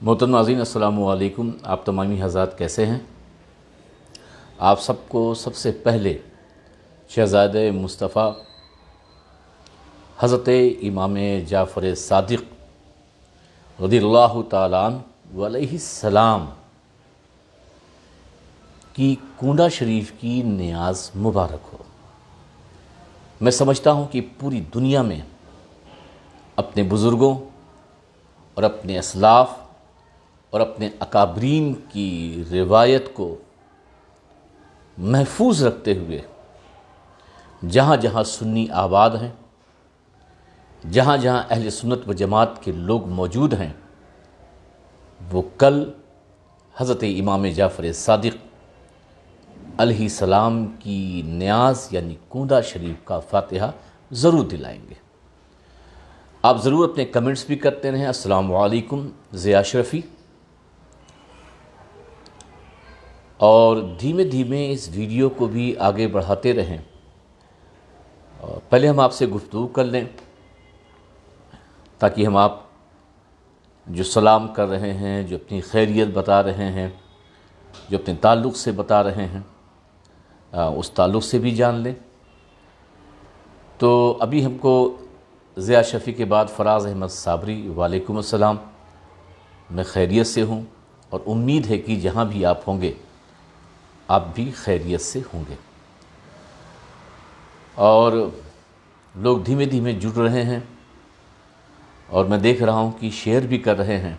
محترم ناظرین السلام علیکم۔ آپ تمامی حضرات کیسے ہیں؟ آپ سب کو سب سے پہلے شہزادہ مصطفیٰ حضرت امام جعفر صادق رضی اللہ تعالیٰ عنہ علیہ السلام کی کنڈہ شریف کی نیاز مبارک ہو۔ میں سمجھتا ہوں کہ پوری دنیا میں اپنے بزرگوں اور اپنے اسلاف اور اپنے اکابرین کی روایت کو محفوظ رکھتے ہوئے جہاں جہاں سنی آباد ہیں، جہاں جہاں اہل سنت و جماعت کے لوگ موجود ہیں، وہ کل حضرت امام جعفر صادق علیہ السلام کی نیاز یعنی کنڈہ شریف کا فاتحہ ضرور دلائیں گے۔ آپ ضرور اپنے کمنٹس بھی کرتے رہیں۔ السلام علیکم ضیاء اشرفی، اور دھیمے دھیمے اس ویڈیو کو بھی آگے بڑھاتے رہیں۔ پہلے ہم آپ سے گفتگو کر لیں تاکہ ہم آپ جو سلام کر رہے ہیں، جو اپنی خیریت بتا رہے ہیں، جو اپنے تعلق سے بتا رہے ہیں، اس تعلق سے بھی جان لیں۔ تو ابھی ہم کو ضیاء اشرفی کے بعد فراز احمد صابری، وعلیکم السلام، میں خیریت سے ہوں اور امید ہے کہ جہاں بھی آپ ہوں گے آپ بھی خیریت سے ہوں گے، اور لوگ دھیمے دھیمے جڑ رہے ہیں اور میں دیکھ رہا ہوں کہ شیئر بھی کر رہے ہیں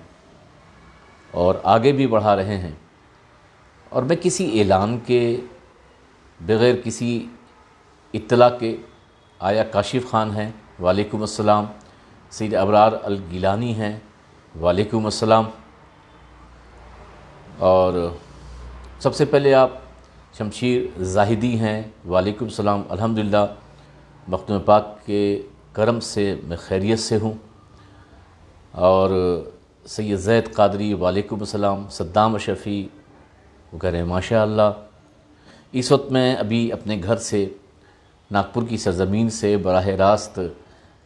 اور آگے بھی بڑھا رہے ہیں۔ اور میں کسی اعلان کے بغیر، کسی اطلاع کے، آیا کاشف خان ہیں، وعلیکم السلام، سید ابرار الگیلانی ہیں، وعلیکم السلام، اور سب سے پہلے آپ شمشیر زاہدی ہیں، وعلیکم السلام۔ الحمدللہ مخدوم پاک کے کرم سے میں خیریت سے ہوں۔ اور سید زید قادری، وعلیکم السلام۔ صدام اشرفی، وہ کہہ رہے ہیں ماشاء اللہ۔ اس وقت میں ابھی اپنے گھر سے، ناگپور کی سرزمین سے براہ راست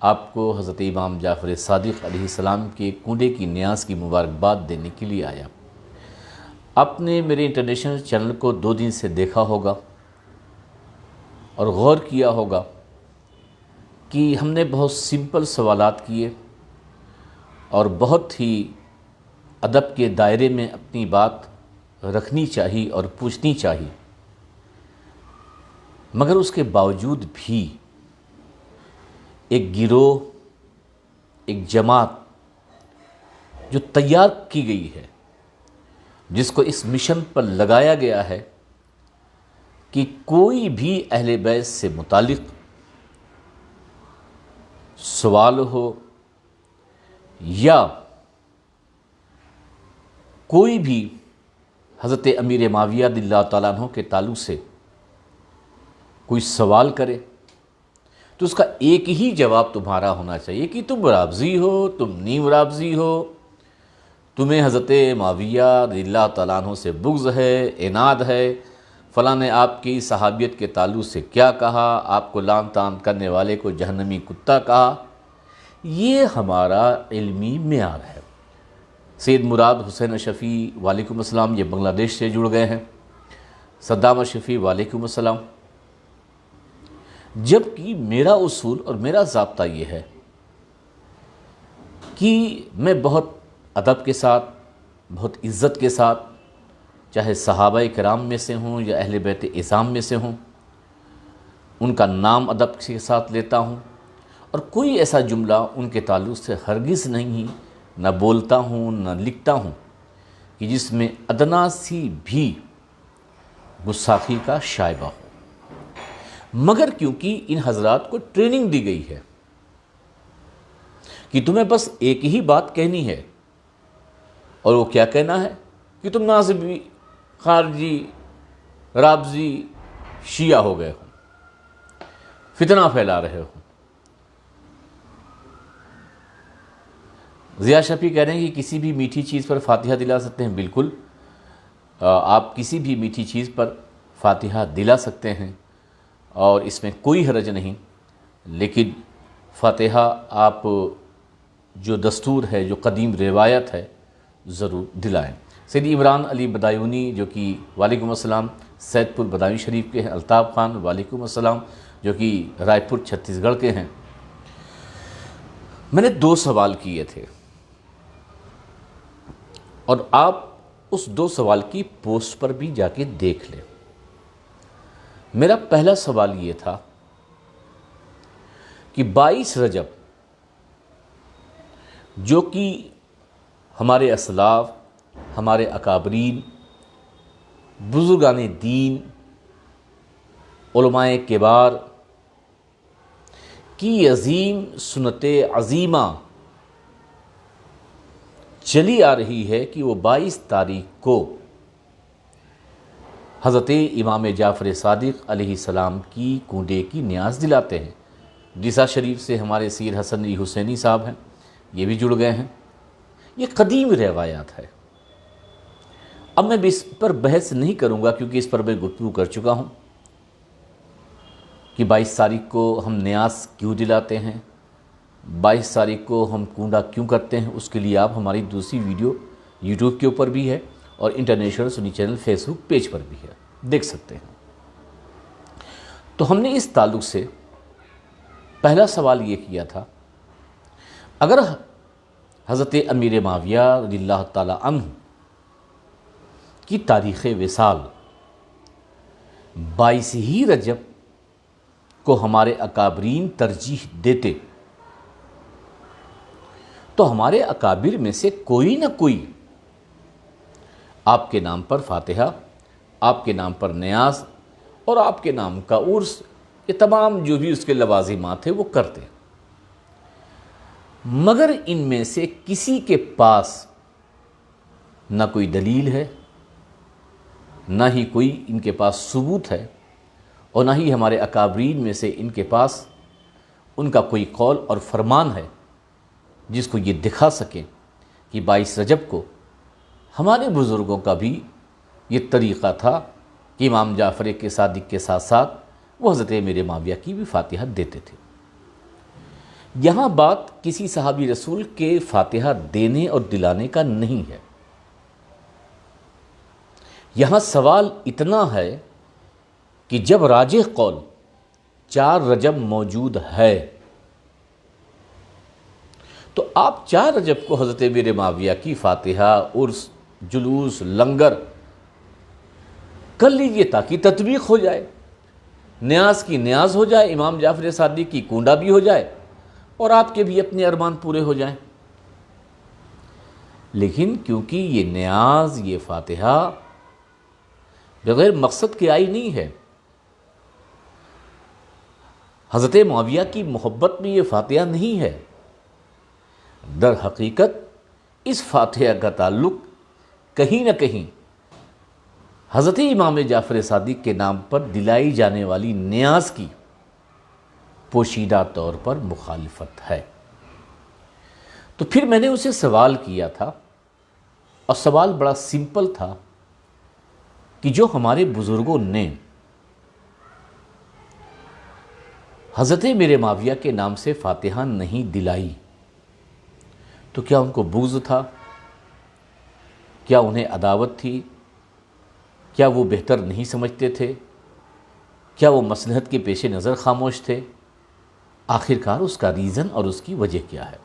آپ کو حضرت امام جعفر صادق علیہ السلام کے کنڈے کی نیاز کی مبارکباد دینے کے لیے آیا۔ آپ نے میرے انٹرنیشنل چینل کو 2 دن سے دیکھا ہوگا اور غور کیا ہوگا کہ ہم نے بہت سمپل سوالات کیے اور بہت ہی ادب کے دائرے میں اپنی بات رکھنی چاہیے اور پوچھنی چاہیے، مگر اس کے باوجود بھی ایک گروہ، ایک جماعت جو تیار کی گئی ہے، جس کو اس مشن پر لگایا گیا ہے کہ کوئی بھی اہل بیت سے متعلق سوال ہو یا کوئی بھی حضرت امیر معاویہ رضی اللہ تعالیٰ عنہ کے تعلق سے کوئی سوال کرے تو اس کا ایک ہی جواب تمہارا ہونا چاہیے کہ تم رافضی ہو، تم نیم رافضی ہو، تمہیں حضرت معاویہ رضی اللہ تعالیٰ عنہ سے بغض ہے، عناد ہے، فلاں نے آپ کی صحابیت کے تعلق سے کیا کہا، آپ کو لعن طعن کرنے والے کو جہنمی کتا کہا۔ یہ ہمارا علمی معیار ہے۔ سید مراد حسین اشرفی، وعلیکم السلام، یہ بنگلہ دیش سے جڑ گئے ہیں۔ صدام اشرفی، وعلیکم السلام۔ جبکہ میرا اصول اور میرا ضابطہ یہ ہے کہ میں بہت ادب کے ساتھ، بہت عزت کے ساتھ، چاہے صحابہ کرام میں سے ہوں یا اہل بیت اعظام میں سے ہوں، ان کا نام ادب کے ساتھ لیتا ہوں، اور کوئی ایسا جملہ ان کے تعلق سے ہرگز نہیں نہ بولتا ہوں نہ لکھتا ہوں کہ جس میں ادنا سی بھی گستاخی کا شائبہ ہو۔ مگر کیونکہ ان حضرات کو ٹریننگ دی گئی ہے کہ تمہیں بس ایک ہی بات کہنی ہے، اور وہ کیا کہنا ہے کہ تم ناصبی، خارجی، رافضی، شیعہ ہو گئے ہو، فتنہ پھیلا رہے ہو۔ ضیاء شفیع کہہ رہے ہیں کہ کسی بھی میٹھی چیز پر فاتحہ دلا سکتے ہیں۔ بالکل، آپ کسی بھی میٹھی چیز پر فاتحہ دلا سکتے ہیں اور اس میں کوئی حرج نہیں، لیکن فاتحہ آپ جو دستور ہے، جو قدیم روایت ہے، ضرور دلائیں۔ سید عمران علی بدایونی جو کہ وعلیکم السلام سید پور بدایون شریف کے ہیں، الطاف خان وعلیکم السلام جو کہ رائے پور چھتیس گڑھ کے ہیں۔ میں نے 2 سوال کیے تھے اور آپ اس 2 سوال کی پوسٹ پر بھی جا کے دیکھ لیں۔ میرا پہلا سوال یہ تھا کہ 22 رجب جو کہ ہمارے اسلاف، ہمارے اکابرین، بزرگان دین، علماء کبار کی عظیم سنت عظیمہ چلی آ رہی ہے کہ وہ 22 تاریخ کو حضرت امام جعفر صادق علیہ السلام کی کنڈے کی نیاز دلاتے ہیں۔ ڈیسا شریف سے ہمارے سید حسن علی حسینی صاحب ہیں، یہ بھی جڑ گئے ہیں۔ یہ قدیم روایات ہے۔ اب میں اس پر بحث نہیں کروں گا کیونکہ اس پر میں گفتگو کر چکا ہوں کہ 22 تاریخ کو ہم نیاز کیوں دلاتے ہیں، 22 تاریخ کو ہم کنڈا کیوں کرتے ہیں۔ اس کے لیے آپ ہماری دوسری ویڈیو یوٹیوب کے اوپر بھی ہے اور انٹرنیشنل سنی چینل فیس بک پیج پر بھی ہے، دیکھ سکتے ہیں۔ تو ہم نے اس تعلق سے پہلا سوال یہ کیا تھا، اگر حضرت امیر معاویہ رضی اللہ تعالی عنہ کی تاریخ وصال 22 ہی رجب کو ہمارے اکابرین ترجیح دیتے تو ہمارے اکابر میں سے کوئی نہ کوئی آپ کے نام پر فاتحہ، آپ کے نام پر نیاز اور آپ کے نام کا عرس، یہ تمام جو بھی اس کے لوازمات ہیں وہ کرتے، مگر ان میں سے کسی کے پاس نہ کوئی دلیل ہے، نہ ہی کوئی ان کے پاس ثبوت ہے، اور نہ ہی ہمارے اکابرین میں سے ان کے پاس ان کا کوئی قول اور فرمان ہے جس کو یہ دکھا سکیں کہ 22 رجب کو ہمارے بزرگوں کا بھی یہ طریقہ تھا کہ امام جعفر کے صادق کے ساتھ ساتھ وہ حضرت امیر معاویہ کی بھی فاتحہ دیتے تھے۔ یہاں بات کسی صحابی رسول کے فاتحہ دینے اور دلانے کا نہیں ہے، یہاں سوال اتنا ہے کہ جب راجح قول 4 رجب موجود ہے تو آپ 4 رجب کو حضرت امیر معاویہ کی فاتحہ، عرس، جلوس، لنگر کر لیجئے تاکہ تطبیق ہو جائے، نیاز کی نیاز ہو جائے، امام جعفر صادق کی کنڈا بھی ہو جائے اور آپ کے بھی اپنے ارمان پورے ہو جائیں۔ لیکن کیونکہ یہ نیاز، یہ فاتحہ بغیر مقصد کے آئی نہیں ہے، حضرت معاویہ کی محبت میں یہ فاتحہ نہیں ہے، در حقیقت اس فاتحہ کا تعلق کہیں نہ کہیں حضرت امام جعفر صادق کے نام پر دلائی جانے والی نیاز کی پوشیدہ طور پر مخالفت ہے۔ تو پھر میں نے اسے سوال کیا تھا، اور سوال بڑا سمپل تھا کہ جو ہمارے بزرگوں نے حضرت امیر معاویہ کے نام سے فاتحہ نہیں دلائی تو کیا ان کو بغض تھا؟ کیا انہیں عداوت تھی؟ کیا وہ بہتر نہیں سمجھتے تھے؟ کیا وہ مصلحت کے پیش نظر خاموش تھے؟ آخرکار اس کا ریزن اور اس کی وجہ کیا ہے؟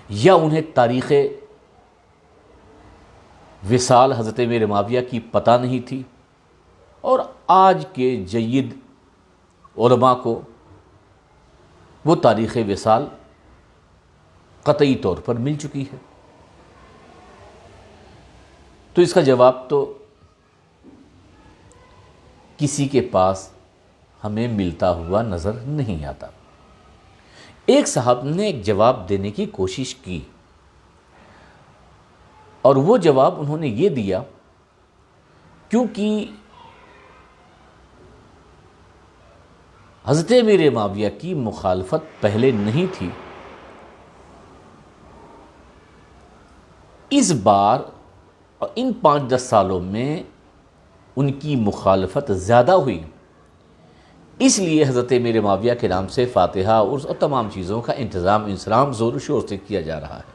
یا انہیں تاریخ وصال حضرت امیر معاویہ کی پتہ نہیں تھی اور آج کے جید علماء کو وہ تاریخ وصال قطعی طور پر مل چکی ہے؟ تو اس کا جواب تو کسی کے پاس ہمیں ملتا ہوا نظر نہیں آتا۔ ایک صاحب نے ایک جواب دینے کی کوشش کی اور وہ جواب انہوں نے یہ دیا، کیونکہ حضرت امیر معاویہ کی مخالفت پہلے نہیں تھی، اس بار اور ان 5-10 سالوں میں ان کی مخالفت زیادہ ہوئی، اس لیے حضرت امیر معاویہ کے نام سے فاتحہ، عرس اور تمام چیزوں کا انتظام زور و شور سے کیا جا رہا ہے۔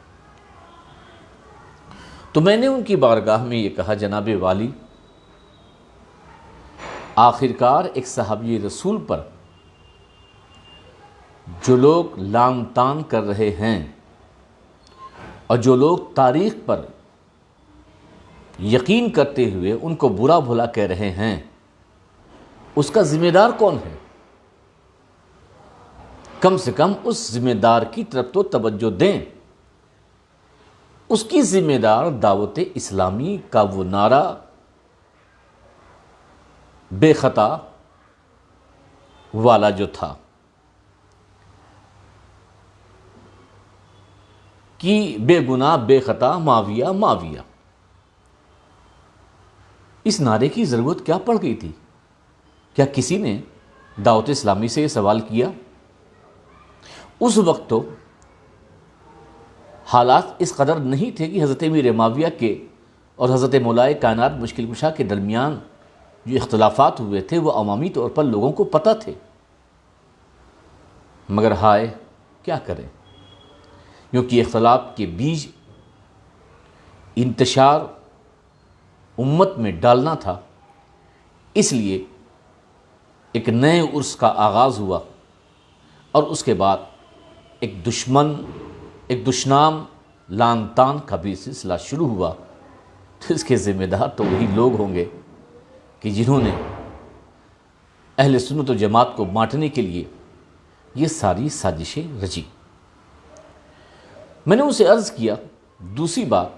تو میں نے ان کی بارگاہ میں یہ کہا، جناب والی، آخرکار ایک صحابی رسول پر جو لوگ لعن طعن کر رہے ہیں اور جو لوگ تاریخ پر یقین کرتے ہوئے ان کو برا بھلا کہہ رہے ہیں، اس کا ذمہ دار کون ہے؟ کم سے کم اس ذمہ دار کی طرف تو توجہ دیں۔ اس کی ذمہ دار دعوت اسلامی کا وہ نعرہ بے خطا والا جو تھا کہ بے گناہ بے خطا معاویہ معاویہ، اس نعرے کی ضرورت کیا پڑ گئی تھی؟ کیا کسی نے دعوت اسلامی سے یہ سوال کیا؟ اس وقت تو حالات اس قدر نہیں تھے کہ حضرت امیر معاویہ کے اور حضرت مولائے کائنات مشکل کشا کے درمیان جو اختلافات ہوئے تھے وہ عوامی طور پر لوگوں کو پتہ تھے، مگر ہائے کیا کریں، کیونکہ اختلاف کے بیج انتشار امت میں ڈالنا تھا، اس لیے ایک نئے عرس کا آغاز ہوا اور اس کے بعد ایک دشنام لعن طعن کا بھی سلسلہ شروع ہوا۔ تو اس کے ذمہ دار تو وہی لوگ ہوں گے کہ جنہوں نے اہل سنت و جماعت کو بانٹنے کے لیے یہ ساری سازشیں رچی۔ میں نے ان سے عرض کیا، دوسری بات،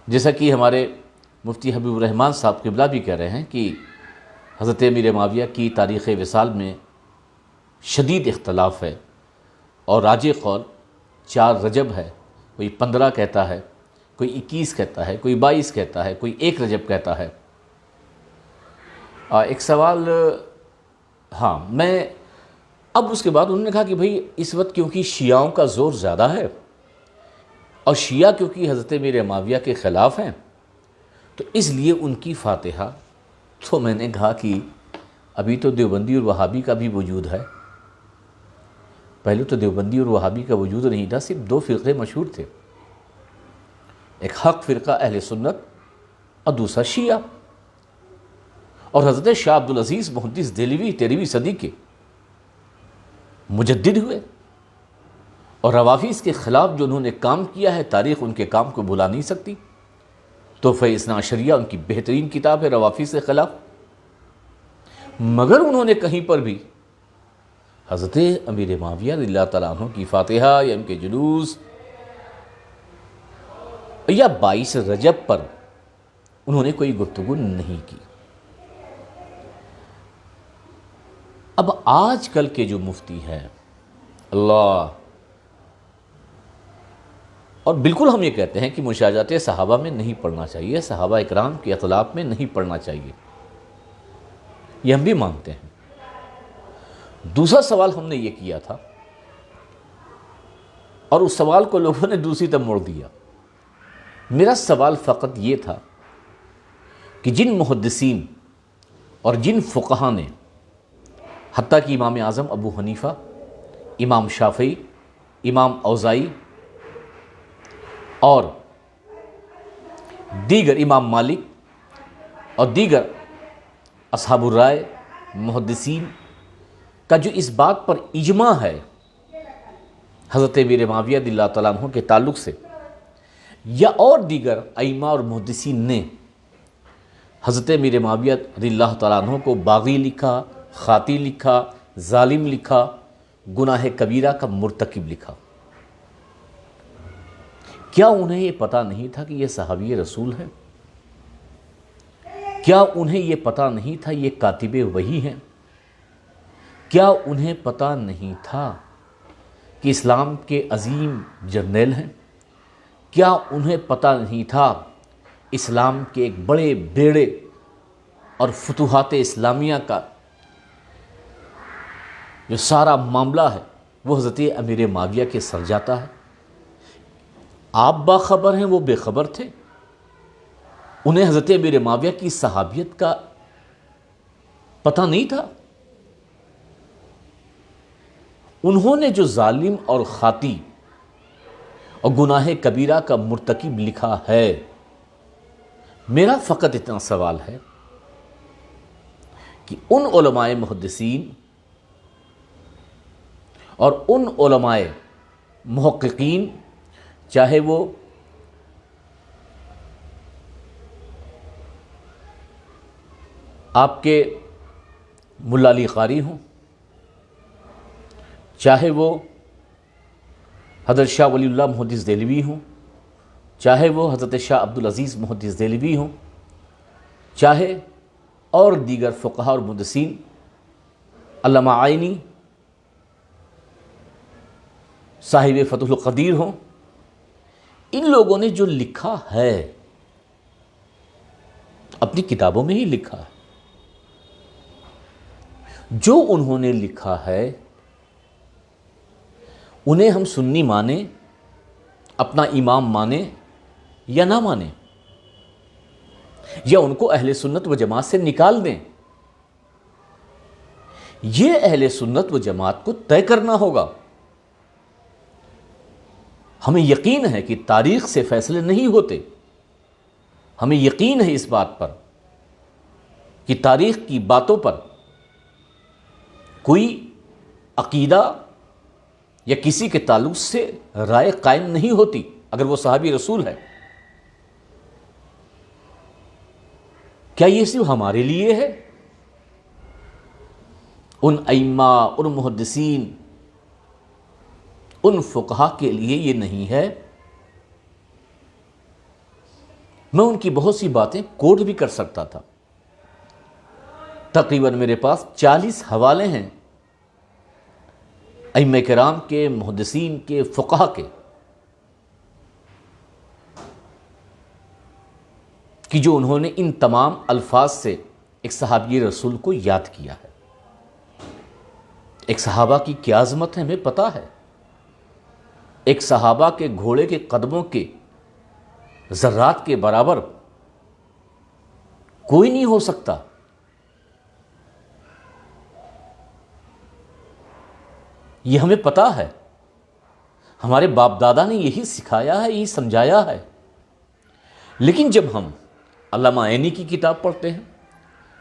جیسا کہ ہمارے مفتی حبیب الرحمن صاحب قبلہ بھی کہہ رہے ہیں کہ حضرت امیر معاویہ کی تاریخ وصال میں شدید اختلاف ہے اور راجح قول 4 رجب ہے، کوئی 15 کہتا ہے، کوئی 21 کہتا ہے، کوئی 22 کہتا ہے، کوئی 1 رجب کہتا ہے۔ ایک سوال، ہاں، میں اب اس کے بعد انہوں نے کہا کہ بھئی اس وقت کیونکہ شیعوں کا زور زیادہ ہے اور شیعہ کیونکہ حضرت امیر معاویہ کے خلاف ہیں تو اس لیے ان کی فاتحہ۔ تو میں نے کہا کہ ابھی تو دیوبندی اور وہابی کا بھی وجود ہے، پہلے تو دیوبندی اور وہابی کا وجود نہیں تھا، صرف 2 فرقے مشہور تھے، ایک حق فرقہ اہل سنت اور دوسرا شیعہ، اور حضرت شاہ عبدالعزیز محدث دہلوی 13ویں صدی کے مجدد ہوئے، اور روافظ کے خلاف جو انہوں نے کام کیا ہے تاریخ ان کے کام کو بھلا نہیں سکتی۔ تحفہ اثنا عشریہ ان کی بہترین کتاب ہے روافظ کے خلاف، مگر انہوں نے کہیں پر بھی حضرت امیر معاویہ رضی اللہ تعالیٰ عنہ کی فاتحہ یا ان کے جلوس یا 22 رجب پر انہوں نے کوئی گفتگو نہیں کی۔ اب آج کل کے جو مفتی ہیں، اللہ، اور بالکل ہم یہ کہتے ہیں کہ منشاجات صحابہ میں نہیں پڑھنا چاہیے، صحابہ اکرام کے اطلاف میں نہیں پڑھنا چاہیے، یہ ہم بھی مانتے ہیں۔ دوسرا سوال ہم نے یہ کیا تھا اور اس سوال کو لوگوں نے دوسری طرف موڑ دیا۔ میرا سوال فقط یہ تھا کہ جن محدثین اور جن فقہا نے، حتیٰ کہ امام اعظم ابو حنیفہ، امام شافعی، امام اوزاعی اور دیگر امام مالک اور دیگر اصحاب الرائے محدثین کا جو اس بات پر اجماع ہے حضرت امیر معاویہ رضی اللہ تعالیٰ عنہ کے تعلق سے، یا اور دیگر ائمہ اور محدثین نے حضرت امیر معاویہ رضی اللہ تعالیٰ عنہ کو باغی لکھا، خاطی لکھا، ظالم لکھا، گناہ کبیرہ کا مرتکب لکھا، کیا انہیں یہ پتہ نہیں تھا کہ یہ صحابی رسول ہیں؟ کیا انہیں یہ پتہ نہیں تھا یہ کاتب وحی ہیں؟ کیا انہیں پتہ نہیں تھا کہ اسلام کے عظیم جرنیل ہیں؟ کیا انہیں پتہ نہیں تھا اسلام کے ایک بڑے بیڑے اور فتوحات اسلامیہ کا جو سارا معاملہ ہے وہ حضرت امیر معاویہ کے سر جاتا ہے؟ آپ باخبر ہیں، وہ بے خبر تھے، انہیں حضرت امیر معاویہ کی صحابیت کا پتہ نہیں تھا۔ انہوں نے جو ظالم اور خاطی اور گناہ کبیرہ کا مرتکب لکھا ہے۔ میرا فقط اتنا سوال ہے کہ ان علماء محدثین اور ان علماء محققین، چاہے وہ آپ کے ملا علی قاری ہوں، چاہے وہ حضرت شاہ ولی اللہ محدث دہلوی ہوں، چاہے وہ حضرت شاہ عبدالعزیز محدث دہلوی ہوں، چاہے اور دیگر فقہاء اور محدثین، علامہ عینی، صاحب فتح القدیر ہوں، ان لوگوں نے جو لکھا ہے اپنی کتابوں میں ہی لکھا ہے۔ جو انہوں نے لکھا ہے انہیں ہم سنی مانیں، اپنا امام مانیں یا نہ مانیں، یا ان کو اہل سنت و جماعت سے نکال دیں، یہ اہل سنت و جماعت کو طے کرنا ہوگا۔ ہمیں یقین ہے کہ تاریخ سے فیصلے نہیں ہوتے، ہمیں یقین ہے اس بات پر کہ تاریخ کی باتوں پر کوئی عقیدہ یا کسی کے تعلق سے رائے قائم نہیں ہوتی اگر وہ صحابی رسول ہے۔ کیا یہ صرف ہمارے لیے ہے؟ ان ائمہ، ان محدثین، ان فقہا کے لیے یہ نہیں ہے؟ میں ان کی بہت سی باتیں کوٹ بھی کر سکتا تھا، تقریباً میرے پاس 40 حوالے ہیں ائمہ کرام کے، محدثین کے، فقہا کے، کہ جو انہوں نے ان تمام الفاظ سے ایک صحابی رسول کو یاد کیا ہے۔ ایک صحابہ کی کیا عظمت ہے ہمیں پتہ ہے۔ ایک صحابہ کے گھوڑے کے قدموں کے ذرات کے برابر کوئی نہیں ہو سکتا۔ یہ ہمیں پتہ ہے، ہمارے باپ دادا نے یہی سکھایا ہے، یہی سمجھایا ہے۔ لیکن جب ہم علامہ عینی کی کتاب پڑھتے ہیں،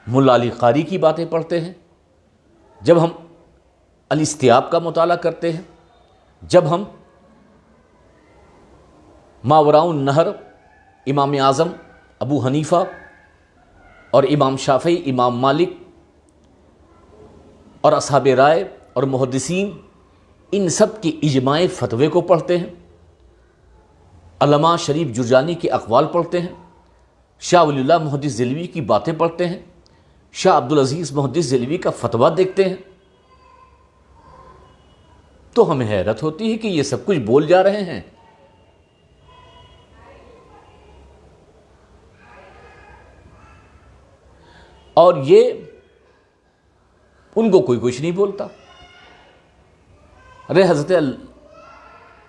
ملا علی قاری کی باتیں پڑھتے ہیں، جب ہم الاستیاب کا مطالعہ کرتے ہیں، جب ہم ماوراء النہر امام اعظم ابو حنیفہ اور امام شافعی، امام مالک اور اصحاب رائے اور محدثین، ان سب کی اجماع فتوے کو پڑھتے ہیں، علامہ شریف جرجانی کے اقوال پڑھتے ہیں، شاہ ولی اللہ محدث دہلوی کی باتیں پڑھتے ہیں، شاہ عبدالعزیز محدث دہلوی کا فتویٰ دیکھتے ہیں، تو ہمیں حیرت ہوتی ہے کہ یہ سب کچھ بول جا رہے ہیں۔ اور یہ ان کو کوئی کچھ نہیں بولتا۔ ارے حضرت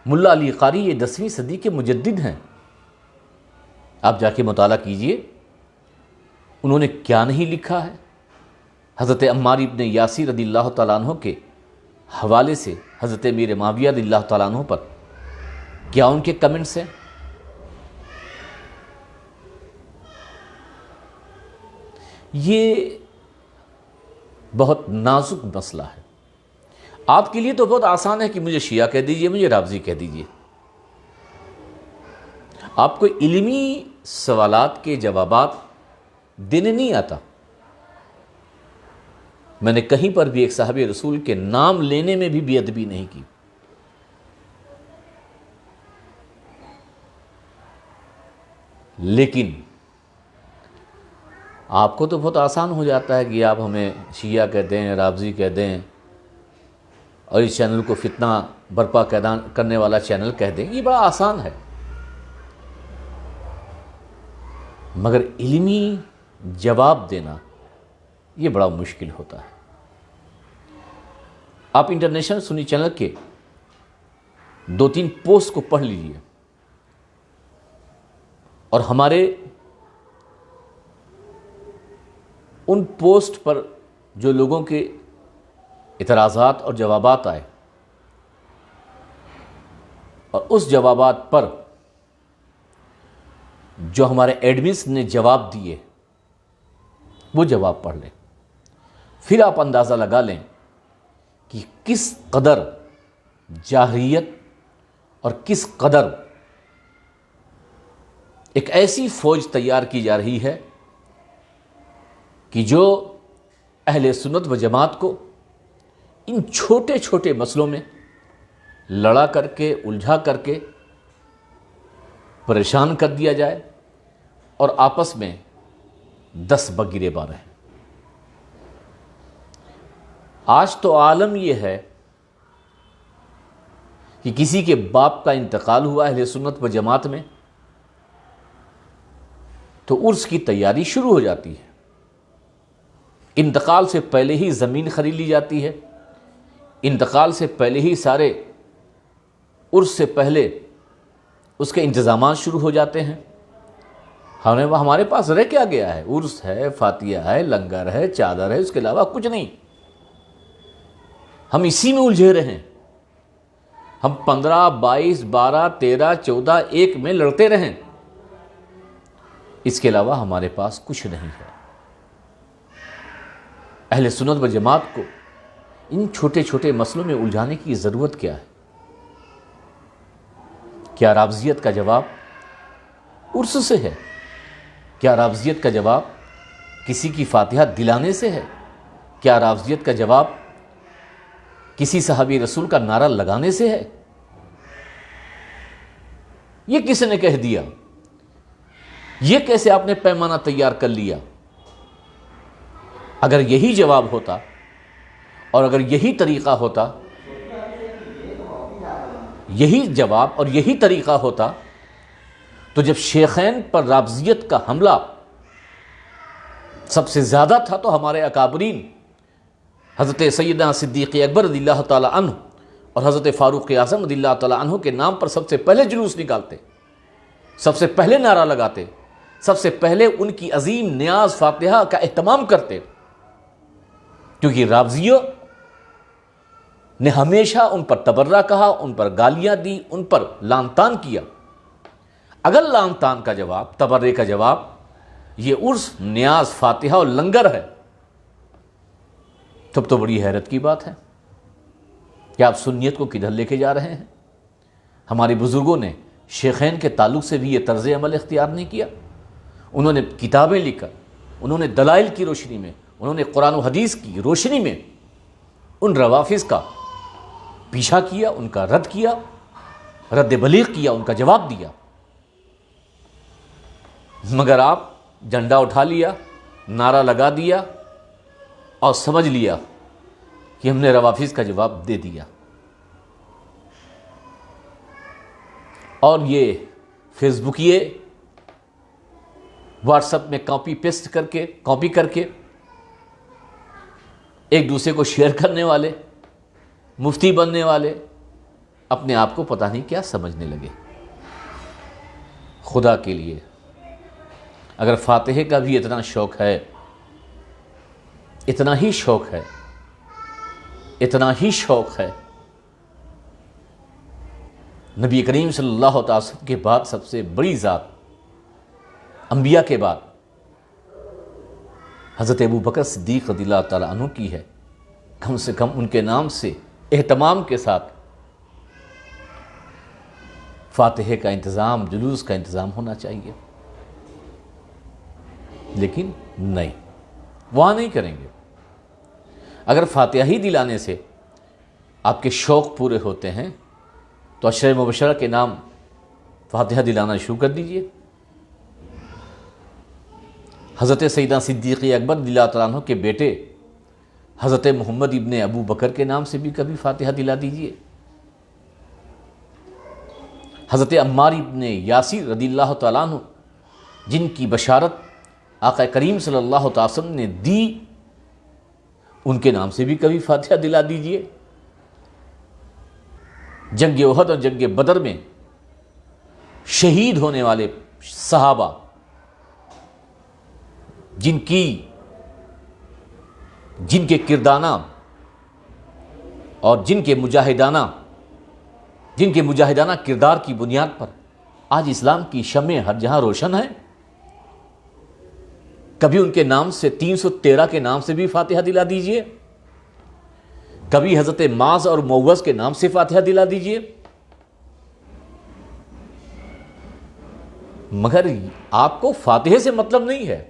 ملا علی قاری یہ 10ویں صدی کے مجدد ہیں، آپ جا کے مطالعہ کیجئے انہوں نے کیا نہیں لکھا ہے۔ حضرت عمار ابن یاسر رضی اللہ تعالیٰ عنہ کے حوالے سے حضرت امیر معاویہ رضی اللہ تعالیٰ عنہ پر کیا ان کے کمنٹس ہیں۔ یہ بہت نازک مسئلہ ہے۔ آپ کے لیے تو بہت آسان ہے کہ مجھے شیعہ کہہ دیجئے، مجھے رافضی کہہ دیجئے۔ آپ کو علمی سوالات کے جوابات دینے نہیں آتا۔ میں نے کہیں پر بھی ایک صحابی رسول کے نام لینے میں بھی بے ادبی نہیں کی۔ لیکن آپ کو تو بہت آسان ہو جاتا ہے کہ آپ ہمیں شیعہ کہہ دیں، رافضی کہہ دیں، اور اس چینل کو فتنہ برپا کرنے والا چینل کہہ دیں۔ یہ بڑا آسان ہے، مگر علمی جواب دینا یہ بڑا مشکل ہوتا ہے۔ آپ انٹرنیشنل سنی چینل کے 2-3 پوسٹ کو پڑھ لیجئے، اور ہمارے ان پوسٹ پر جو لوگوں کے اعتراضات اور جوابات آئے، اور اس جوابات پر جو ہمارے ایڈمنس نے جواب دیے وہ جواب پڑھ لیں، پھر آپ اندازہ لگا لیں کہ کس قدر جاہریت اور کس قدر ایک ایسی فوج تیار کی جا رہی ہے کہ جو اہل سنت و جماعت کو ان چھوٹے چھوٹے مسئلوں میں لڑا کر کے، الجھا کر کے پریشان کر دیا جائے اور آپس میں 10 بگیرے بارے ہیں۔ آج تو عالم یہ ہے کہ کسی کے باپ کا انتقال ہوا اہل سنت و جماعت میں تو عرس کی تیاری شروع ہو جاتی ہے۔ انتقال سے پہلے ہی زمین خرید لی جاتی ہے، انتقال سے پہلے ہی سارے عرس سے پہلے اس کے انتظامات شروع ہو جاتے ہیں۔ ہمارے پاس رہ کیا گیا ہے؟ عرس ہے، فاتحہ ہے، لنگر ہے، چادر ہے، اس کے علاوہ کچھ نہیں۔ ہم اسی میں الجھے رہے ہیں، ہم 15، 22، 12، 13، 14، 1 میں لڑتے رہیں، اس کے علاوہ ہمارے پاس کچھ نہیں ہے۔ اہل سنت و جماعت کو ان چھوٹے چھوٹے مسئلوں میں الجھانے کی ضرورت کیا ہے؟ کیا رافضیت کا جواب عرس سے ہے؟ کیا رافضیت کا جواب کسی کی فاتحہ دلانے سے ہے؟ کیا رافضیت کا جواب کسی صحابی رسول کا نعرہ لگانے سے ہے؟ یہ کس نے کہہ دیا؟ یہ کیسے آپ نے پیمانہ تیار کر لیا؟ اگر یہی جواب ہوتا اور اگر یہی طریقہ ہوتا، یہی جواب اور یہی طریقہ ہوتا تو جب شیخین پر رافضیت کا حملہ سب سے زیادہ تھا تو ہمارے اکابرین حضرت سیدنا صدیق اکبر رضی اللہ تعالیٰ عنہ اور حضرت فاروق اعظم رضی اللہ تعالیٰ عنہ کے نام پر سب سے پہلے جلوس نکالتے، سب سے پہلے نعرہ لگاتے، سب سے پہلے ان کی عظیم نیاز فاتحہ کا اہتمام کرتے، کیونکہ رافضیوں نے ہمیشہ ان پر تبرہ کہا، ان پر گالیاں دی، ان پر لعن طعن کیا۔ اگر لعن طعن کا جواب، تبرے کا جواب یہ عرس، نیاز، فاتحہ اور لنگر ہے تب تو بڑی حیرت کی بات ہے کہ آپ سنیت کو کدھر لے کے جا رہے ہیں۔ ہمارے بزرگوں نے شیخین کے تعلق سے بھی یہ طرز عمل اختیار نہیں کیا، انہوں نے کتابیں لکھ کر، انہوں نے دلائل کی روشنی میں، انہوں نے قرآن و حدیث کی روشنی میں ان روافض کا پیچھا کیا، ان کا رد کیا، رد بلیغ کیا، ان کا جواب دیا۔ مگر آپ جھنڈا اٹھا لیا، نعرہ لگا دیا اور سمجھ لیا کہ ہم نے روافض کا جواب دے دیا، اور یہ فیس بک، یہ واٹس ایپ میں کاپی کر کے ایک دوسرے کو شیئر کرنے والے، مفتی بننے والے اپنے آپ کو پتہ نہیں کیا سمجھنے لگے۔ خدا کے لیے اگر فاتحے کا بھی اتنا شوق ہے، اتنا ہی شوق ہے، اتنا ہی شوق ہے، نبی کریم صلی اللہ علیہ وسلم کے بعد سب سے بڑی ذات انبیاء کے بعد حضرت ابو بکر صدیق رضی اللہ تعالیٰ عنہ کی ہے، کم سے کم ان کے نام سے اہتمام کے ساتھ فاتحے کا انتظام، جلوس کا انتظام ہونا چاہیے، لیکن نہیں، وہاں نہیں کریں گے۔ اگر فاتحہ ہی دلانے سے آپ کے شوق پورے ہوتے ہیں تو عشرہ مبشرہ کے نام فاتحہ دلانا شروع کر دیجئے۔ حضرت سیدنا صدیق اکبر رضی اللہ تعالیٰ عنہ کے بیٹے حضرت محمد ابن ابو بکر کے نام سے بھی کبھی فاتحہ دلا دیجئے۔ حضرت عمار ابن یاسر رضی اللہ تعالیٰ عنہ جن کی بشارت آقا کریم صلی اللہ علیہ وسلم نے دی، ان کے نام سے بھی کبھی فاتحہ دلا دیجئے۔ جنگ احد اور جنگ بدر میں شہید ہونے والے صحابہ جن کے کردانہ اور جن کے مجاہدانہ جن کے مجاہدانہ کردار کی بنیاد پر آج اسلام کی شمع ہر جہاں روشن ہے. کبھی ان کے نام سے 313 کے نام سے بھی فاتحہ دلا دیجئے، کبھی حضرت معاذ اور معوذ کے نام سے فاتحہ دلا دیجئے. مگر آپ کو فاتحے سے مطلب نہیں ہے،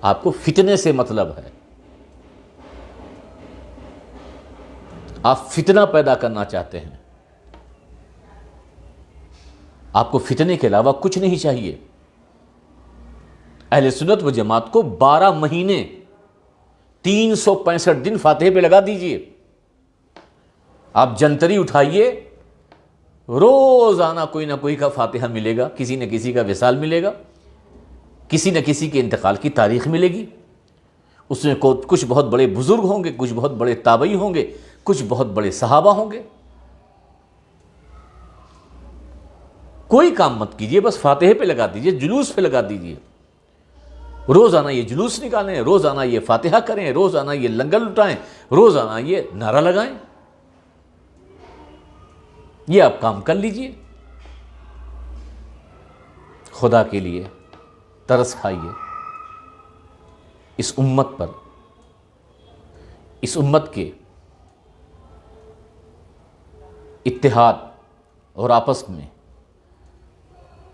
آپ کو فتنے سے مطلب ہے. آپ فتنہ پیدا کرنا چاہتے ہیں. آپ کو فتنے کے علاوہ کچھ نہیں چاہیے. اہل سنت و جماعت کو 12 مہینے 365 دن فاتحے پہ لگا دیجئے. آپ جنتری اٹھائیے، روزانہ کوئی نہ کوئی کا فاتحہ ملے گا، کسی نہ کسی کا وصال ملے گا، کسی نہ کسی کے انتقال کی تاریخ ملے گی. اس میں کچھ بہت بڑے بزرگ ہوں گے، کچھ بہت بڑے تابعی ہوں گے، کچھ بہت بڑے صحابہ ہوں گے. کوئی کام مت کیجئے، بس فاتحے پہ لگا دیجئے، جلوس پہ لگا دیجئے. روزانہ یہ جلوس نکالیں، روزانہ یہ فاتحہ کریں، روزانہ یہ لنگر لٹائیں، روزانہ یہ نعرہ لگائیں. یہ آپ کام کر لیجئے. خدا کے لیے ترس کھائیے اس امت پر، اس امت کے اتحاد اور آپس میں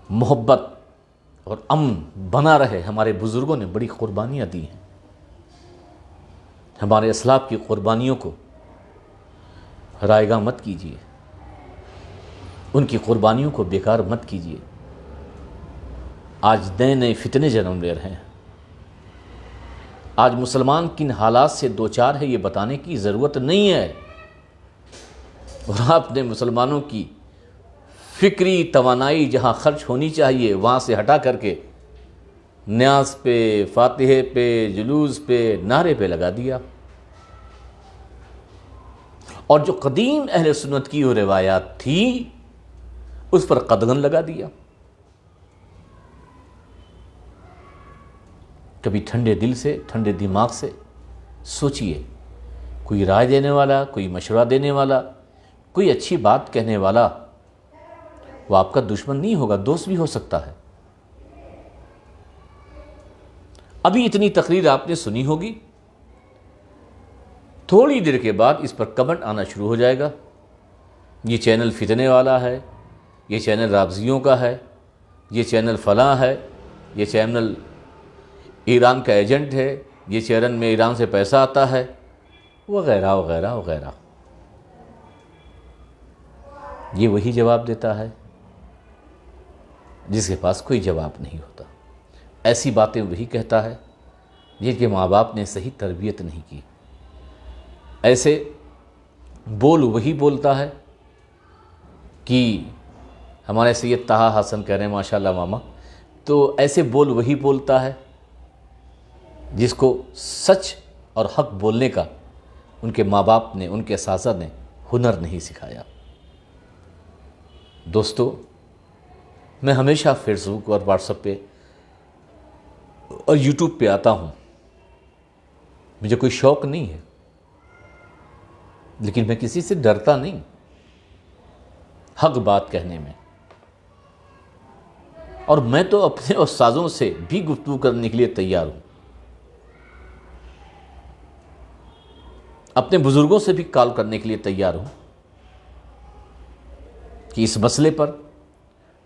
محبت اور امن بنا رہے. ہمارے بزرگوں نے بڑی قربانیاں دی ہیں. ہمارے اسلاف کی قربانیوں کو رائے گاں مت کیجیے، ان کی قربانیوں کو بیکار مت کیجیے. آج نئے نئے فتنے جنم لے رہے ہیں. آج مسلمان کن حالات سے دوچار ہے یہ بتانے کی ضرورت نہیں ہے. اور آپ نے مسلمانوں کی فکری توانائی جہاں خرچ ہونی چاہیے وہاں سے ہٹا کر کے نیاز پہ، فاتحے پہ، جلوس پہ، نعرے پہ لگا دیا. اور جو قدیم اہل سنت کی وہ روایات تھی اس پر قدغن لگا دیا. کبھی ٹھنڈے دل سے، ٹھنڈے دماغ سے سوچئے. کوئی رائے دینے والا، کوئی مشورہ دینے والا، کوئی اچھی بات کہنے والا وہ آپ کا دشمن نہیں ہوگا، دوست بھی ہو سکتا ہے. ابھی اتنی تقریر آپ نے سنی ہوگی، تھوڑی دیر کے بعد اس پر کمنٹ آنا شروع ہو جائے گا. یہ چینل فتنے والا ہے، یہ چینل رافضیوں کا ہے، یہ چینل فلاں ہے، یہ چینل ایران کا ایجنٹ ہے، یہ چینل میں ایران سے پیسہ آتا ہے، وغیرہ وغیرہ وغیرہ. یہ وہی جواب دیتا ہے جس کے پاس کوئی جواب نہیں ہوتا. ایسی باتیں وہی کہتا ہے جن کے ماں باپ نے صحیح تربیت نہیں کی. ایسے بول وہی بولتا ہے کہ ہمارے سید طہا حسن کہہ رہے ہیں ماشاءاللہ ماما، تو ایسے بول وہی بولتا ہے جس کو سچ اور حق بولنے کا ان کے ماں باپ نے، ان کے اساتذہ نے ہنر نہیں سکھایا. دوستو، میں ہمیشہ فیس بک اور واٹس ایپ پہ اور یوٹیوب پہ آتا ہوں. مجھے کوئی شوق نہیں ہے، لیکن میں کسی سے ڈرتا نہیں حق بات کہنے میں. اور میں تو اپنے استاذوں سے بھی گفتگو کرنے کے لیے تیار ہوں، اپنے بزرگوں سے بھی کال کرنے کے لیے تیار ہوں کہ اس مسئلے پر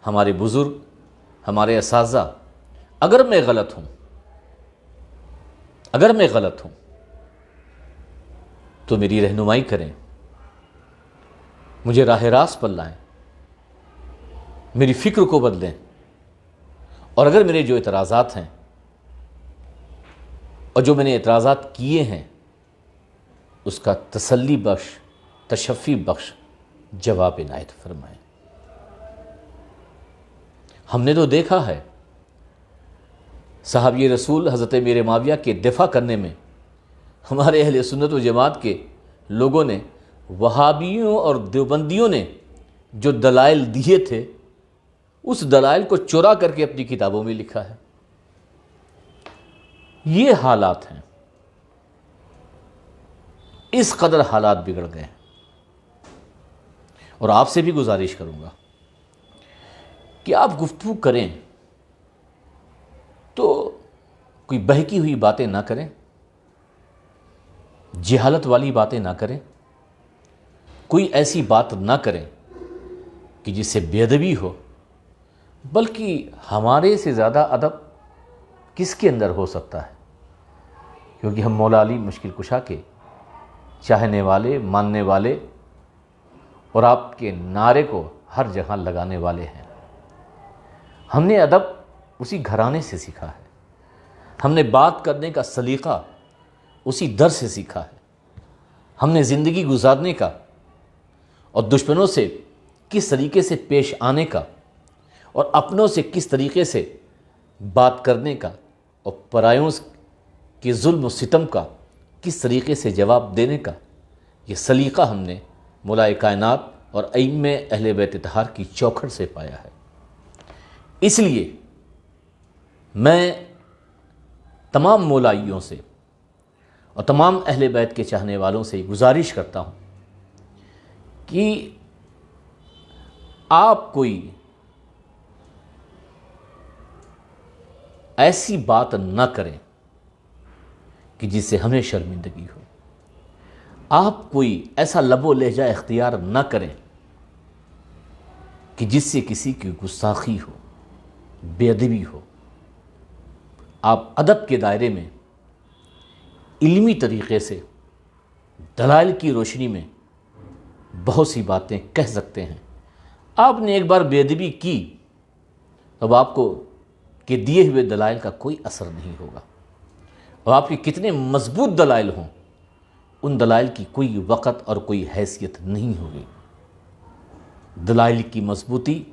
ہمارے بزرگ، ہمارے اساتذہ، اگر میں غلط ہوں تو میری رہنمائی کریں، مجھے راہ راست پر لائیں، میری فکر کو بدلیں. اور اگر میرے جو اعتراضات ہیں اور جو میں نے اعتراضات کیے ہیں اس کا تسلی بخش، تشفی بخش جواب عنایت فرمائیں. ہم نے تو دیکھا ہے صحابی رسول حضرت امیر معاویہ کے دفاع کرنے میں ہمارے اہل سنت و جماعت کے لوگوں نے، وہابیوں اور دیوبندیوں نے جو دلائل دیے تھے اس دلائل کو چرا کر کے اپنی کتابوں میں لکھا ہے. یہ حالات ہیں، اس قدر حالات بگڑ گئے ہیں. اور آپ سے بھی گزارش کروں گا کہ آپ گفتگو کریں تو کوئی بہکی ہوئی باتیں نہ کریں، جہالت والی باتیں نہ کریں، کوئی ایسی بات نہ کریں کہ جس سے بے ادبی ہو، بلکہ ہمارے سے زیادہ ادب کس کے اندر ہو سکتا ہے، کیونکہ ہم مولا علی مشکل کشا کے چاہنے والے، ماننے والے اور آپ کے نعرے کو ہر جگہ لگانے والے ہیں۔ ہم نے ادب اسی گھرانے سے سیکھا ہے، ہم نے بات کرنے کا سلیقہ اسی در سے سیکھا ہے، ہم نے زندگی گزارنے کا اور دشمنوں سے کس طریقے سے پیش آنے کا اور اپنوں سے کس طریقے سے بات کرنے کا اور پرایوں کے ظلم و ستم کا کس طریقے سے جواب دینے کا، یہ سلیقہ ہم نے مولائے کائنات اور ائمہ اہل بیت اطہار کی چوکھٹ سے پایا ہے۔ اس لیے میں تمام مولائیوں سے اور تمام اہل بیت کے چاہنے والوں سے گزارش کرتا ہوں کہ آپ کوئی ایسی بات نہ کریں کہ جس سے ہمیں شرمندگی ہو، آپ کوئی ایسا لب و لہجہ اختیار نہ کریں کہ جس سے کسی کی گستاخی ہو، بے ادبی ہو۔ آپ ادب کے دائرے میں علمی طریقے سے دلائل کی روشنی میں بہت سی باتیں کہہ سکتے ہیں۔ آپ نے ایک بار بے ادبی کی، اب آپ کو کہ دیے ہوئے دلائل کا کوئی اثر نہیں ہوگا، اور آپ کے کتنے مضبوط دلائل ہوں، ان دلائل کی کوئی وقت اور کوئی حیثیت نہیں ہوگی۔ دلائل کی مضبوطی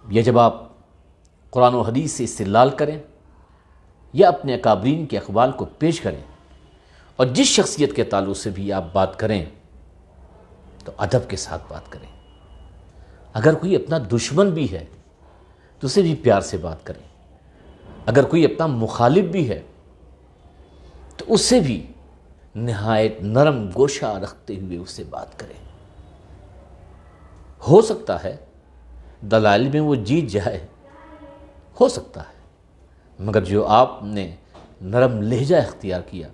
یا جب آپ قرآن و حدیث سے استدلال کریں یا اپنے اکابرین کے اقوال کو پیش کریں، اور جس شخصیت کے تعلق سے بھی آپ بات کریں تو ادب کے ساتھ بات کریں۔ اگر کوئی اپنا دشمن بھی ہے تو اسے بھی پیار سے بات کریں، اگر کوئی اپنا مخالف بھی ہے تو اس سے بھی نہایت نرم گوشہ رکھتے ہوئے اس سے بات کریں۔ ہو سکتا ہے دلائل میں وہ جیت جائے، ہو سکتا ہے، مگر جو آپ نے نرم لہجہ اختیار کیا،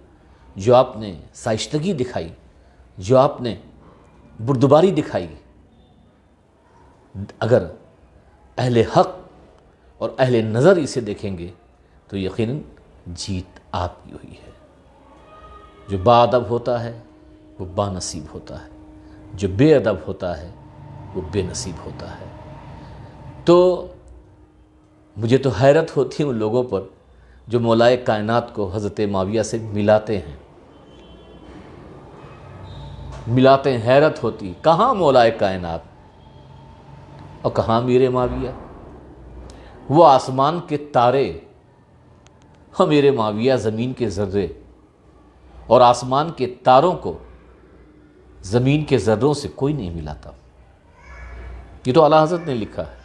جو آپ نے سائشتگی دکھائی، جو آپ نے بردباری دکھائی، اگر اہل حق اور اہل نظر اسے دیکھیں گے تو یقیناً جیت آپ کی ہوئی ہے۔ جو با ادب ہوتا ہے وہ با نصیب ہوتا ہے، جو بے ادب ہوتا ہے وہ بے نصیب ہوتا ہے۔ تو مجھے تو حیرت ہوتی ہے ان لوگوں پر جو مولائے کائنات کو حضرت معاویہ سے ملاتے ہیں، حیرت ہوتی، کہاں مولائے کائنات اور کہاں امیر معاویہ؟ وہ آسمان کے تارے، امیر معاویہ زمین کے ذرے، اور آسمان کے تاروں کو زمین کے ذروں سے کوئی نہیں ملاتا۔ یہ تو اعلیٰ حضرت نے لکھا ہے،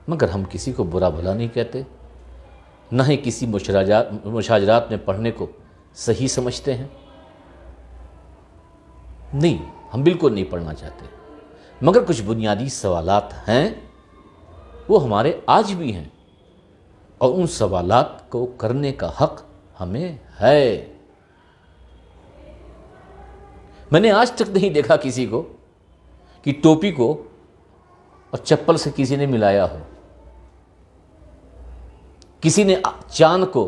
مگر ہم کسی کو برا بھلا نہیں کہتے، نہ ہی کسی مشاجرات میں پڑھنے کو صحیح سمجھتے ہیں۔ نہیں، ہم بالکل نہیں پڑھنا چاہتے، مگر کچھ بنیادی سوالات ہیں، وہ ہمارے آج بھی ہیں، اور ان سوالات کو کرنے کا حق ہمیں ہے۔ میں نے آج تک نہیں دیکھا کسی کو کہ ٹوپی کو اور چپل سے کسی نے ملایا ہو، کسی نے چاند کو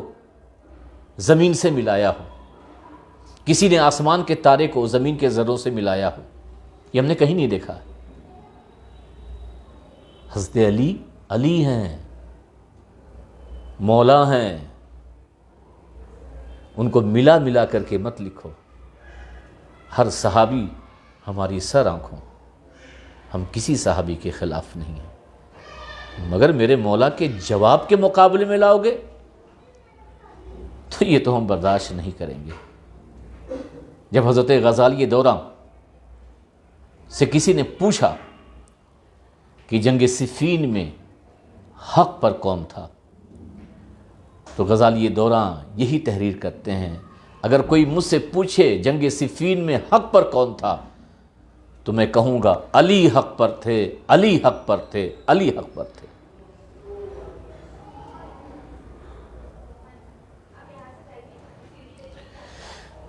زمین سے ملایا ہو، کسی نے آسمان کے تارے کو زمین کے ذروں سے ملایا ہو، یہ ہم نے کہیں نہیں دیکھا۔ حضرت علی ہیں، مولا ہیں، ان کو ملا ملا کر کے مت لکھو۔ ہر صحابی ہماری سر آنکھوں، ہم کسی صحابی کے خلاف نہیں ہیں، مگر میرے مولا کے جواب کے مقابلے میں لاؤ گے تو یہ تو ہم برداشت نہیں کریں گے۔ جب حضرت غزالی دوراں سے کسی نے پوچھا کہ جنگ صفین میں حق پر کون تھا، تو غزالی دوراں یہی تحریر کرتے ہیں، اگر کوئی مجھ سے پوچھے جنگ صفین میں حق پر کون تھا تو میں کہوں گا علی حق پر تھے، علی حق پر تھے، علی حق پر تھے۔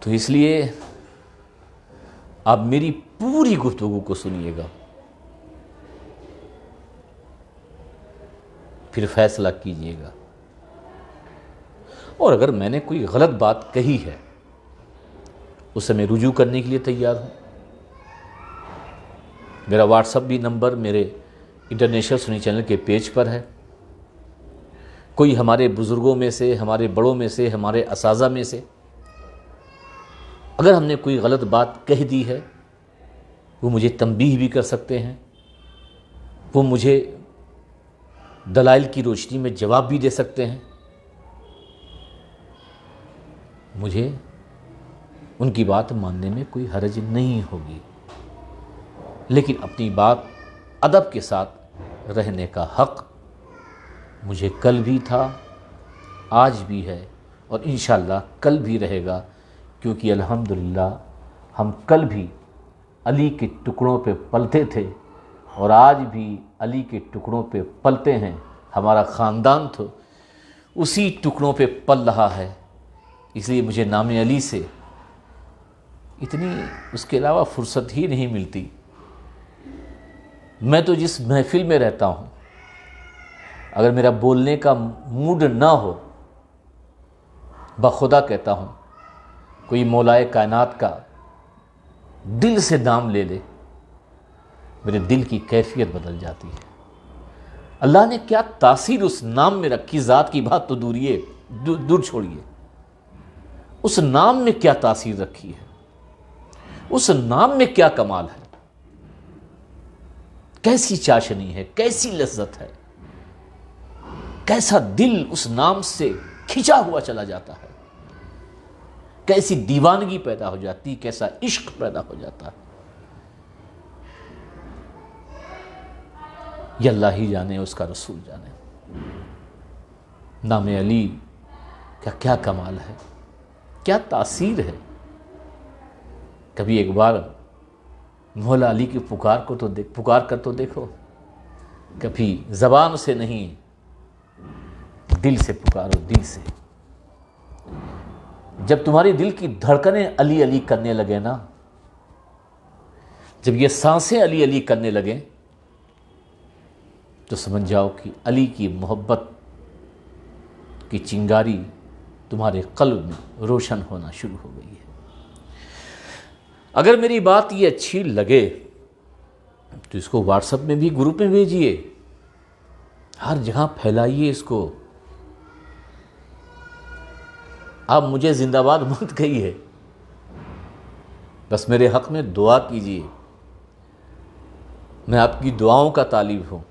تو اس لیے آپ میری پوری گفتگو کو سنیے گا، پھر فیصلہ کیجیے گا، اور اگر میں نے کوئی غلط بات کہی ہے اسے میں رجوع کرنے کے لیے تیار ہوں۔ میرا واٹس اپ بھی نمبر میرے انٹرنیشنل سنی چینل کے پیج پر ہے۔ کوئی ہمارے بزرگوں میں سے، ہمارے بڑوں میں سے، ہمارے اساتذہ میں سے اگر ہم نے کوئی غلط بات کہہ دی ہے وہ مجھے تنبیہ بھی کر سکتے ہیں، وہ مجھے دلائل کی روشنی میں جواب بھی دے سکتے ہیں۔ مجھے ان کی بات ماننے میں کوئی حرج نہیں ہوگی، لیکن اپنی بات ادب کے ساتھ رہنے کا حق مجھے کل بھی تھا، آج بھی ہے، اور انشاءاللہ کل بھی رہے گا، کیونکہ الحمدللہ ہم کل بھی علی کے ٹکڑوں پہ پلتے تھے اور آج بھی علی کے ٹکڑوں پہ پلتے ہیں۔ ہمارا خاندان تو اسی ٹکڑوں پہ پل رہا ہے، اس لیے مجھے نام علی سے اتنی اس کے علاوہ فرصت ہی نہیں ملتی۔ میں تو جس محفل میں رہتا ہوں اگر میرا بولنے کا موڈ نہ ہو، بخدا کہتا ہوں کوئی مولائے کائنات کا دل سے نام لے لے، میرے دل کی کیفیت بدل جاتی ہے۔ اللہ نے کیا تاثیر اس نام میں رکھی، ذات کی بات تو دور چھوڑیے، اس نام میں کیا تاثیر رکھی ہے، اس نام میں کیا کمال ہے، کیسی چاشنی ہے، کیسی لذت ہے، کیسا دل اس نام سے کھنچا ہوا چلا جاتا ہے، کیسی دیوانگی پیدا ہو جاتی، کیسا عشق پیدا ہو جاتا ہے۔ یہ اللہ ہی جانے، اس کا رسول جانے۔ نام علی کا کیا کمال ہے، کیا تاثیر ہے۔ کبھی ایک بار مولا علی کی پکار کر تو دیکھو، کبھی زبان سے نہیں دل سے پکارو، دل سے۔ جب تمہاری دل کی دھڑکنیں علی علی کرنے لگے نا، جب یہ سانسیں علی علی کرنے لگیں تو سمجھ جاؤ کہ علی کی محبت کی چنگاری تمہارے قلب میں روشن ہونا شروع ہو گئی ہے۔ اگر میری بات یہ اچھی لگے تو اس کو واٹس ایپ میں بھی گروپ میں بھیجیے، ہر جگہ پھیلائیے اس کو۔ آپ مجھے زندہ باد مت کہیے، بس میرے حق میں دعا کیجیے، میں آپ کی دعاؤں کا طالب ہوں۔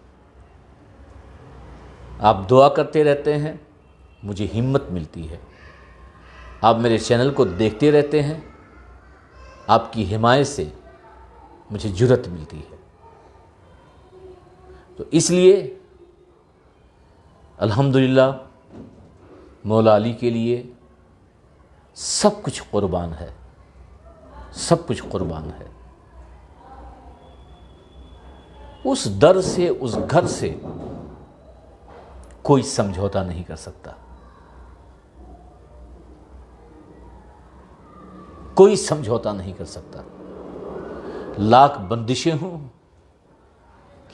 آپ دعا کرتے رہتے ہیں، مجھے ہمت ملتی ہے۔ آپ میرے چینل کو دیکھتے رہتے ہیں، آپ کی حمایت سے مجھے جرأت ملتی ہے۔ تو اس لیے الحمدللہ مولا علی کے لیے سب کچھ قربان ہے، سب کچھ قربان ہے۔ اس در سے، اس گھر سے کوئی سمجھوتا نہیں کر سکتا، کوئی سمجھوتا نہیں کر سکتا۔ لاکھ بندشیں ہوں،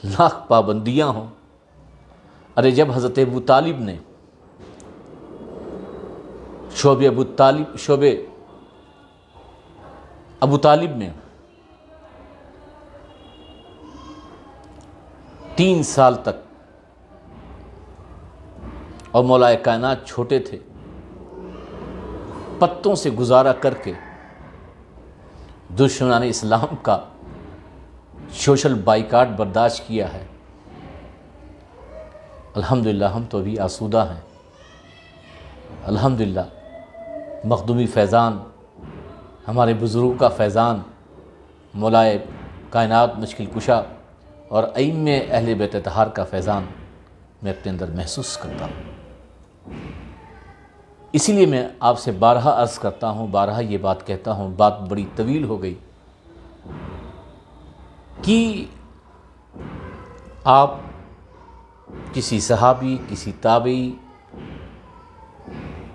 لاکھ پابندیاں ہوں۔ ارے جب حضرت ابو طالب نے شعب ابو طالب میں 3 سال تک، اور مولائے کائنات چھوٹے تھے، پتوں سے گزارا کر کے دشمنان اسلام کا سوشل بائیکاٹ برداشت کیا ہے۔ الحمدللہ ہم تو ابھی آسودہ ہیں۔ الحمدللہ مخدومی فیضان، ہمارے بزرگوں کا فیضان، مولائے کائنات مشکل کشا اور ائمہ اہل بیت اطہار کا فیضان میں اپنے اندر محسوس کرتا ہوں۔ اسی لیے میں آپ سے بارہا عرض کرتا ہوں، بارہا یہ بات کہتا ہوں، بات بڑی طویل ہو گئی، کہ آپ کسی صحابی، کسی تابعی،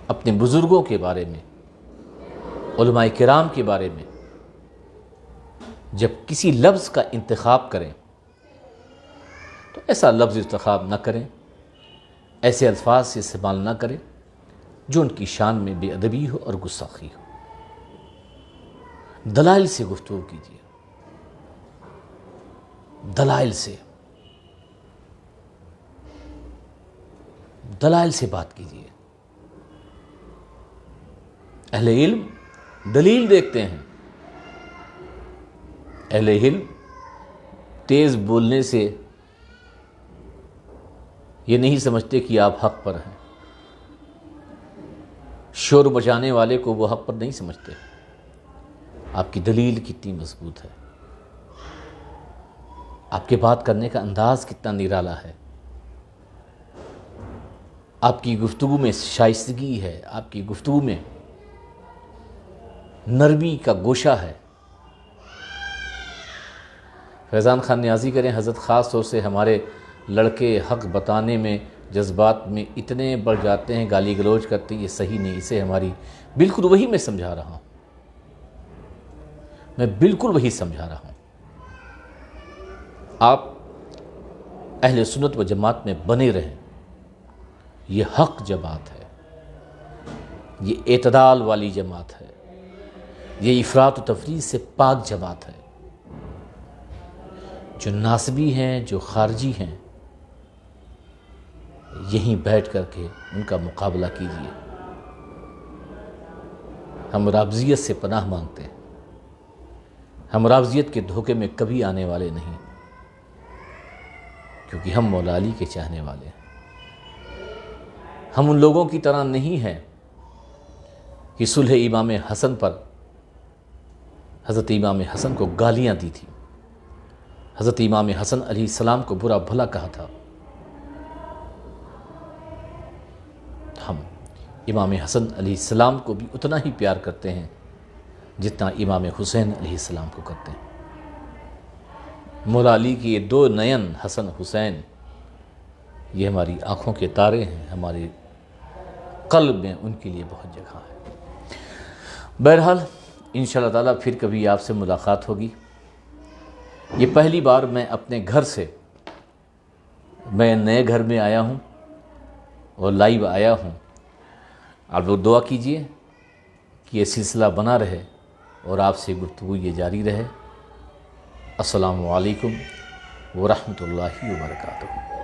اپنے بزرگوں کے بارے میں، علماء کرام کے بارے میں جب کسی لفظ کا انتخاب کریں تو ایسا لفظ انتخاب نہ کریں، ایسے الفاظ سے استعمال نہ کریں جو ان کی شان میں بے ادبی ہو اور گستاخی ہو۔ دلائل سے گفتگو کیجیے، دلائل سے بات کیجیے۔ اہل علم دلیل دیکھتے ہیں، اہل علم تیز بولنے سے یہ نہیں سمجھتے کہ آپ حق پر ہیں، شور بچانے والے کو وہ حق پر نہیں سمجھتے۔ آپ کی دلیل کتنی مضبوط ہے، آپ کے بات کرنے کا انداز کتنا نرالا ہے، آپ کی گفتگو میں شائستگی ہے، آپ کی گفتگو میں نرمی کا گوشہ ہے۔ فیضان خان نیازی کریں، حضرت خاص طور سے ہمارے لڑکے حق بتانے میں، جذبات میں اتنے بڑھ جاتے ہیں، گالی گلوچ کرتے ہیں، یہ صحیح نہیں، اسے ہماری بالکل وہی میں سمجھا رہا ہوں، میں بالکل وہی سمجھا رہا ہوں۔ آپ اہل سنت و جماعت میں بنے رہیں، یہ حق جماعت ہے، یہ اعتدال والی جماعت ہے، یہ افراط و تفریط سے پاک جماعت ہے۔ جو ناسبی ہیں، جو خارجی ہیں، یہیں بیٹھ کر کے ان کا مقابلہ کیجیے۔ ہم رافضیت سے پناہ مانگتے ہیں، ہم رافضیت کے دھوکے میں کبھی آنے والے نہیں، کیونکہ ہم مولا علی کے چاہنے والے ہیں۔ ہم ان لوگوں کی طرح نہیں ہیں کہ صلح امام حسن پر حضرت امام حسن کو گالیاں دی تھی، حضرت امام حسن علیہ السلام کو برا بھلا کہا تھا۔ ہم امام حسن علیہ السلام کو بھی اتنا ہی پیار کرتے ہیں جتنا امام حسین علیہ السلام کو کرتے ہیں۔ مولا علی کی یہ دو نین حسن حسین، یہ ہماری آنکھوں کے تارے ہیں، ہمارے قلب میں ان کے لیے بہت جگہ ہے۔ بہرحال انشاءاللہ تعالیٰ پھر کبھی آپ سے ملاقات ہوگی۔ یہ پہلی بار میں اپنے گھر سے، میں نئے گھر میں آیا ہوں اور لائیو آیا ہوں۔ آپ لوگ دعا کیجئے کہ یہ سلسلہ بنا رہے اور آپ سے گفتگو یہ جاری رہے۔ السلام علیکم ورحمۃ اللہ وبرکاتہ۔